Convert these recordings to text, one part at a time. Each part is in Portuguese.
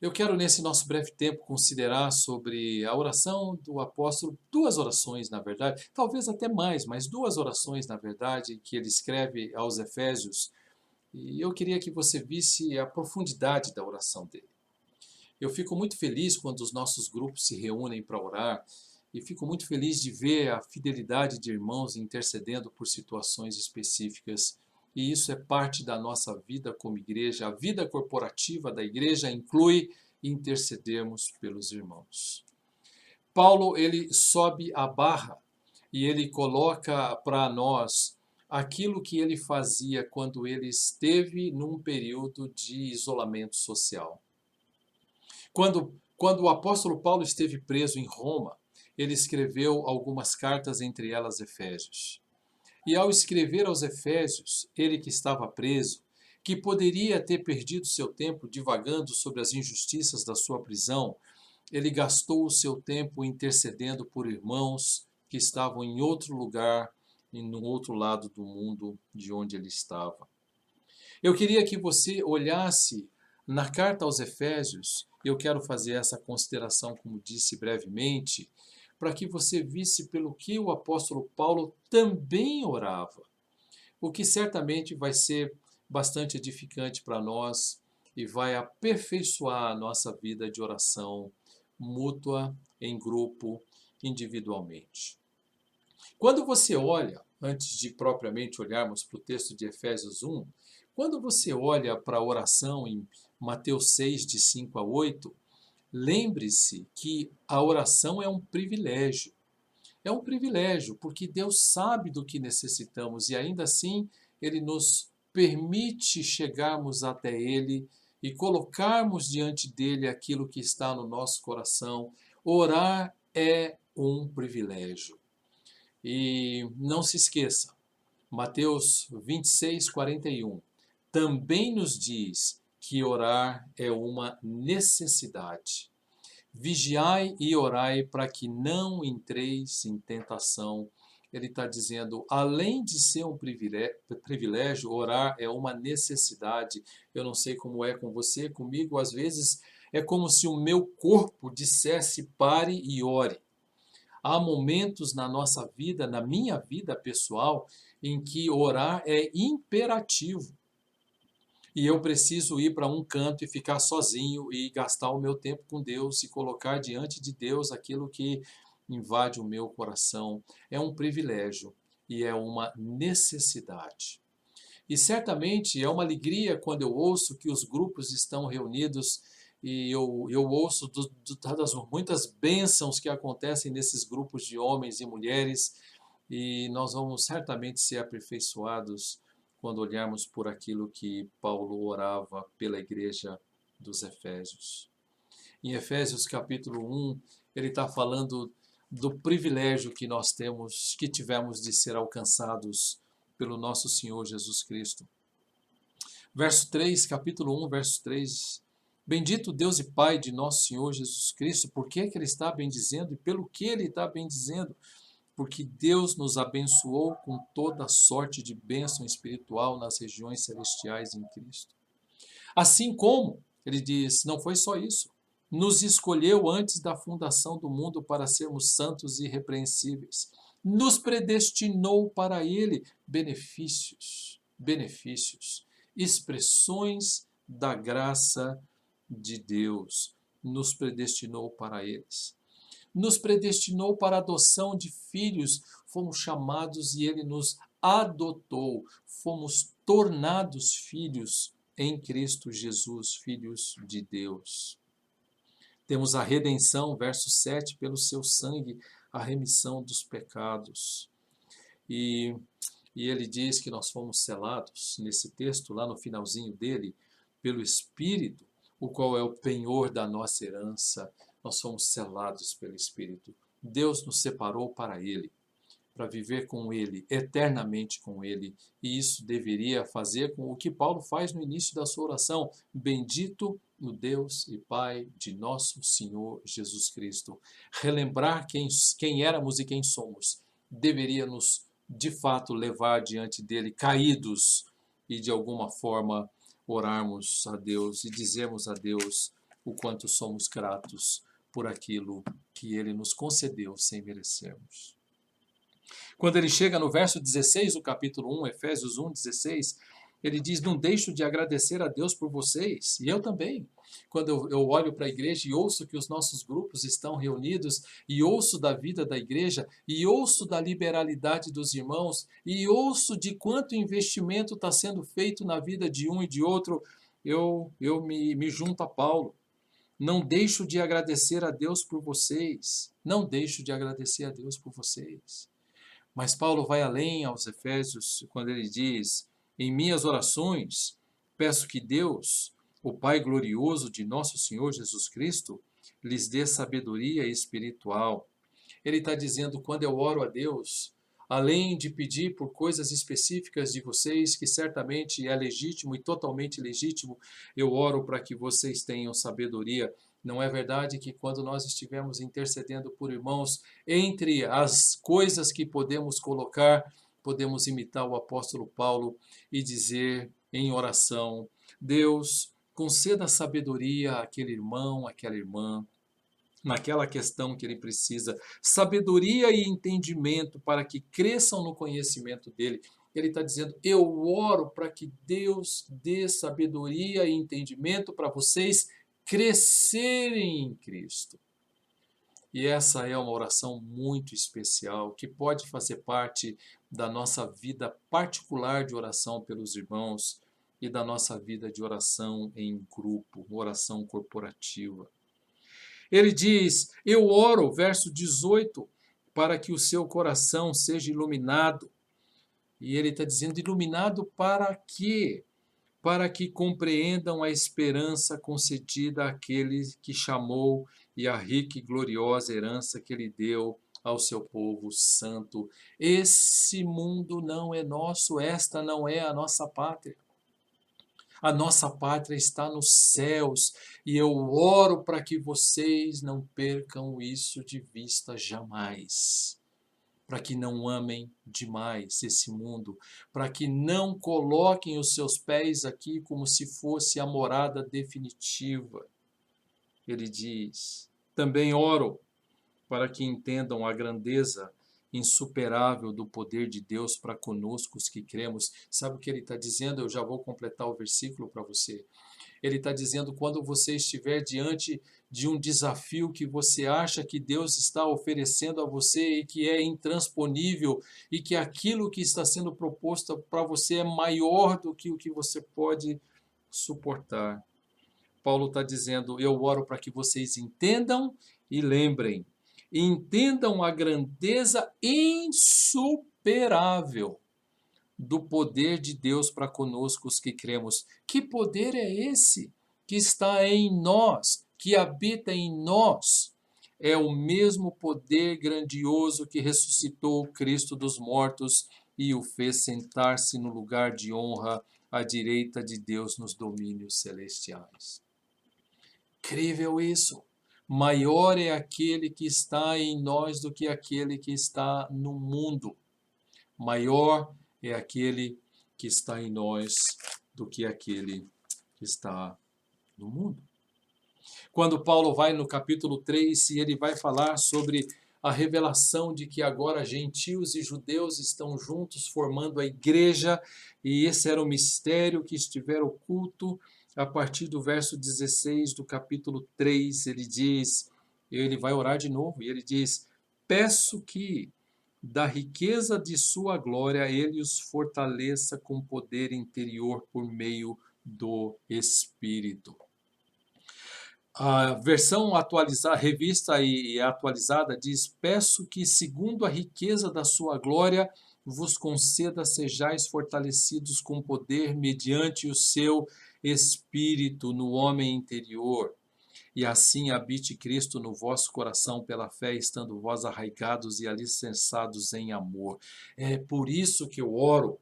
Eu quero, nesse nosso breve tempo, considerar sobre a oração do apóstolo, duas orações, na verdade, talvez até mais, mas duas orações, na verdade, que ele escreve aos Efésios, e eu queria que você visse a profundidade da oração dele. Eu fico muito feliz quando os nossos grupos se reúnem para orar, e fico muito feliz de ver a fidelidade de irmãos intercedendo por situações específicas. E isso é parte da nossa vida como igreja. A vida corporativa da igreja inclui intercedermos pelos irmãos. Paulo, ele sobe a barra e ele coloca para nós aquilo que ele fazia quando ele esteve num período de isolamento social. Quando o apóstolo Paulo esteve preso em Roma, ele escreveu algumas cartas, entre elas Efésios. E ao escrever aos Efésios, ele que estava preso, que poderia ter perdido seu tempo divagando sobre as injustiças da sua prisão, ele gastou o seu tempo intercedendo por irmãos que estavam em outro lugar e no outro lado do mundo de onde ele estava. Eu queria que você olhasse na carta aos Efésios, eu quero fazer essa consideração, como disse brevemente, para que você visse pelo que o apóstolo Paulo também orava, o que certamente vai ser bastante edificante para nós e vai aperfeiçoar a nossa vida de oração mútua, em grupo, individualmente. Quando você olha, antes de propriamente olharmos para o texto de Efésios 1, quando você olha para a oração em Mateus 6, de 5 a 8, lembre-se que a oração é um privilégio. É um privilégio, porque Deus sabe do que necessitamos e ainda assim Ele nos permite chegarmos até Ele e colocarmos diante dele aquilo que está no nosso coração. Orar é um privilégio. E não se esqueça, Mateus 26, 41 também nos diz que orar é uma necessidade. Vigiai e orai para que não entreis em tentação. Ele está dizendo, além de ser um privilégio, orar é uma necessidade. Eu não sei como é com você, comigo às vezes é como se o meu corpo dissesse pare e ore. Há momentos na nossa vida, na minha vida pessoal, em que orar é imperativo. E eu preciso ir para um canto e ficar sozinho e gastar o meu tempo com Deus e colocar diante de Deus aquilo que invade o meu coração. É um privilégio e é uma necessidade. E certamente é uma alegria quando eu ouço que os grupos estão reunidos e eu ouço das muitas bênçãos que acontecem nesses grupos de homens e mulheres e nós vamos certamente ser aperfeiçoados quando olharmos por aquilo que Paulo orava pela igreja dos Efésios. Em Efésios capítulo 1, ele está falando do privilégio que nós temos, que tivemos de ser alcançados pelo nosso Senhor Jesus Cristo. Verso 3, capítulo 1, verso 3. Bendito Deus e Pai de nosso Senhor Jesus Cristo, por que ele está bendizendo e pelo que ele está bendizendo? Porque Deus nos abençoou com toda sorte de bênção espiritual nas regiões celestiais em Cristo. Assim como, ele diz, não foi só isso, nos escolheu antes da fundação do mundo para sermos santos e irrepreensíveis. Nos predestinou para ele benefícios, expressões da graça de Deus. Nos predestinou para eles. Nos predestinou para a adoção de filhos, fomos chamados e ele nos adotou, fomos tornados filhos em Cristo Jesus, filhos de Deus. Temos a redenção, verso 7, pelo seu sangue, a remissão dos pecados. E ele diz que nós fomos selados, nesse texto, lá no finalzinho dele, pelo Espírito, o qual é o penhor da nossa herança. Nós fomos selados pelo Espírito. Deus nos separou para Ele, para viver com Ele, eternamente com Ele. E isso deveria fazer com o que Paulo faz no início da sua oração. Bendito o Deus e Pai de nosso Senhor Jesus Cristo. Relembrar quem éramos e quem somos deveria nos, de fato, levar diante dele caídos e, de alguma forma, orarmos a Deus e dizermos a Deus o quanto somos gratos por aquilo que ele nos concedeu sem merecermos. Quando ele chega no verso 16 do capítulo 1, Efésios 1, 16, ele diz: não deixo de agradecer a Deus por vocês, e eu também. Quando eu olho para a igreja e ouço que os nossos grupos estão reunidos, e ouço da vida da igreja, e ouço da liberalidade dos irmãos, e ouço de quanto investimento está sendo feito na vida de um e de outro, eu me junto a Paulo. Não deixo de agradecer a Deus por vocês. Não deixo de agradecer a Deus por vocês. Mas Paulo vai além aos Efésios quando ele diz: em minhas orações, peço que Deus, o Pai glorioso de nosso Senhor Jesus Cristo, lhes dê sabedoria espiritual. Ele está dizendo, quando eu oro a Deus, além de pedir por coisas específicas de vocês, que certamente é legítimo e totalmente legítimo, eu oro para que vocês tenham sabedoria. Não é verdade que quando nós estivermos intercedendo por irmãos, entre as coisas que podemos colocar, podemos imitar o apóstolo Paulo e dizer em oração: Deus, conceda sabedoria àquele irmão, àquela irmã, naquela questão que ele precisa, sabedoria e entendimento para que cresçam no conhecimento dele. Ele está dizendo, eu oro para que Deus dê sabedoria e entendimento para vocês crescerem em Cristo. E essa é uma oração muito especial, que pode fazer parte da nossa vida particular de oração pelos irmãos e da nossa vida de oração em grupo, oração corporativa. Ele diz, eu oro, verso 18, para que o seu coração seja iluminado. E ele está dizendo, iluminado para quê? Para que compreendam a esperança concedida àquele que chamou e a rica e gloriosa herança que ele deu ao seu povo santo. Esse mundo não é nosso, esta não é a nossa pátria. A nossa pátria está nos céus e eu oro para que vocês não percam isso de vista jamais. Para que não amem demais esse mundo, para que não coloquem os seus pés aqui como se fosse a morada definitiva. Ele diz: também oro para que entendam a grandeza insuperável do poder de Deus para conosco, os que cremos. Sabe o que ele está dizendo? Eu já vou completar o versículo para você. Ele está dizendo, quando você estiver diante de um desafio que você acha que Deus está oferecendo a você e que é intransponível e que aquilo que está sendo proposto para você é maior do que o que você pode suportar. Paulo está dizendo, eu oro para que vocês entendam e lembrem. Entendam a grandeza insuperável do poder de Deus para conosco os que cremos. Que poder é esse que está em nós, que habita em nós? É o mesmo poder grandioso que ressuscitou Cristo dos mortos e o fez sentar-se no lugar de honra à direita de Deus nos domínios celestiais. Incrível isso! Maior é aquele que está em nós do que aquele que está no mundo. Maior é aquele que está em nós do que aquele que está no mundo. Quando Paulo vai no capítulo 3 e ele vai falar sobre a revelação de que agora gentios e judeus estão juntos formando a igreja, e esse era o mistério que estivera oculto, a partir do verso 16 do capítulo 3, ele diz, ele vai orar de novo, e ele diz, peço que da riqueza de sua glória ele os fortaleça com poder interior por meio do Espírito. A versão atualizada, revista e atualizada diz, peço que segundo a riqueza da sua glória vos conceda sejais fortalecidos com poder mediante o seu Espírito no homem interior. E assim habite Cristo no vosso coração pela fé, estando vós arraigados e alicerçados em amor. É por isso que eu oro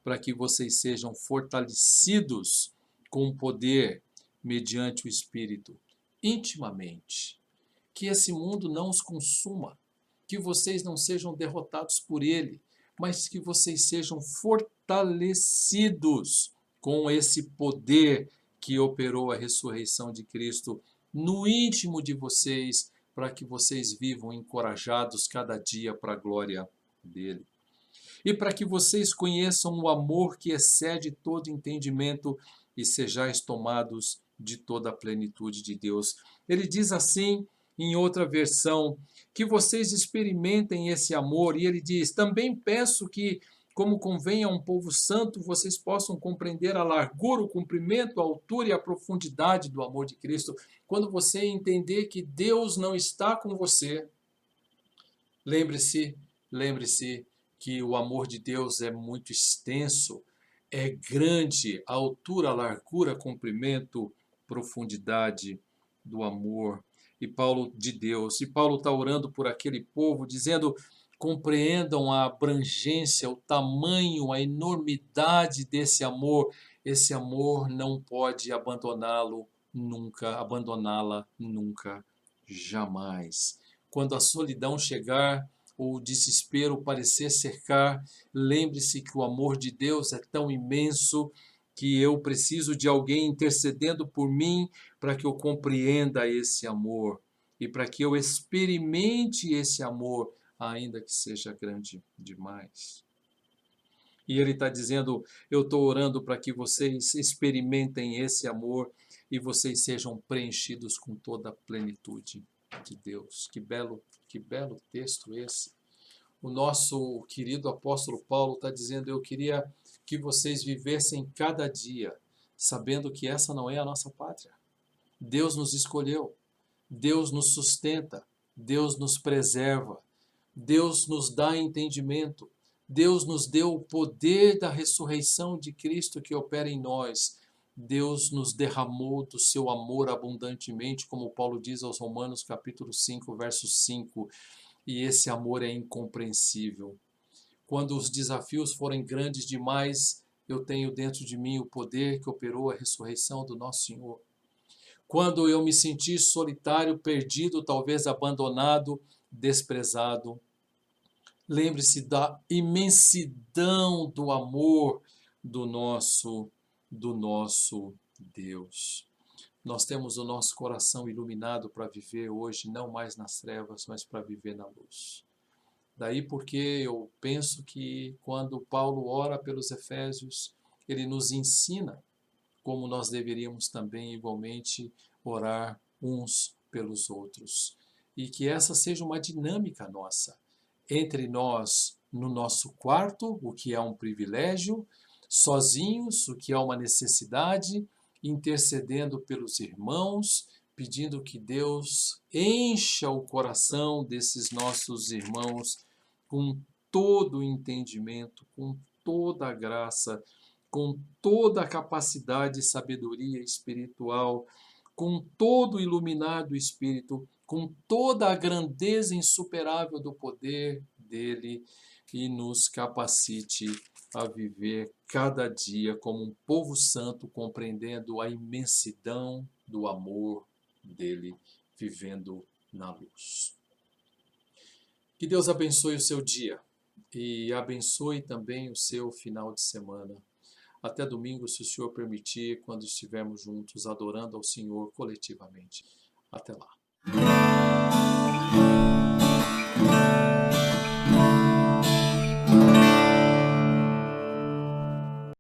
para que vocês sejam fortalecidos com poder mediante o Espírito, intimamente. Que esse mundo não os consuma, que vocês não sejam derrotados por ele, mas que vocês sejam fortalecidos com esse poder que operou a ressurreição de Cristo no íntimo de vocês, para que vocês vivam encorajados cada dia para a glória dele. E para que vocês conheçam o amor que excede todo entendimento e sejais tomados de toda a plenitude de Deus. Ele diz assim, em outra versão, que vocês experimentem esse amor, e ele diz: também peço que, como convém a um povo santo, vocês possam compreender a largura, o comprimento, a altura e a profundidade do amor de Cristo. Quando você entender que Deus não está com você, lembre-se que o amor de Deus é muito extenso, é grande, a altura, a largura, comprimento, profundidade do amor e Paulo de Deus. E Paulo está orando por aquele povo, dizendo: compreendam a abrangência, o tamanho, a enormidade desse amor. Esse amor não pode abandoná-la nunca, jamais. Quando a solidão chegar, ou o desespero parecer cercar, lembre-se que o amor de Deus é tão imenso que eu preciso de alguém intercedendo por mim para que eu compreenda esse amor e para que eu experimente esse amor, ainda que seja grande demais. E ele está dizendo: eu estou orando para que vocês experimentem esse amor e vocês sejam preenchidos com toda a plenitude de Deus. Que belo texto esse. O nosso querido apóstolo Paulo está dizendo: eu queria que vocês vivessem cada dia sabendo que essa não é a nossa pátria. Deus nos escolheu, Deus nos sustenta, Deus nos preserva, Deus nos dá entendimento, Deus nos deu o poder da ressurreição de Cristo que opera em nós. Deus nos derramou do seu amor abundantemente, como Paulo diz aos Romanos capítulo 5, verso 5. E esse amor é incompreensível. Quando os desafios forem grandes demais, eu tenho dentro de mim o poder que operou a ressurreição do nosso Senhor. Quando eu me sentir solitário, perdido, talvez abandonado, desprezado, lembre-se da imensidão do amor do nosso Deus. Nós temos o nosso coração iluminado para viver hoje, não mais nas trevas, mas para viver na luz. Daí porque eu penso que quando Paulo ora pelos Efésios, ele nos ensina como nós deveríamos também igualmente orar uns pelos outros. E que essa seja uma dinâmica nossa, entre nós no nosso quarto, o que é um privilégio, sozinhos, o que é uma necessidade, intercedendo pelos irmãos, pedindo que Deus encha o coração desses nossos irmãos com todo o entendimento, com toda a graça, com toda a capacidade e sabedoria espiritual, com todo o iluminar do Espírito, com toda a grandeza insuperável do poder dele, e nos capacite a viver cada dia como um povo santo, compreendendo a imensidão do amor dele, vivendo na luz. Que Deus abençoe o seu dia e abençoe também o seu final de semana. Até domingo, se o Senhor permitir, quando estivermos juntos adorando ao Senhor coletivamente. Até lá.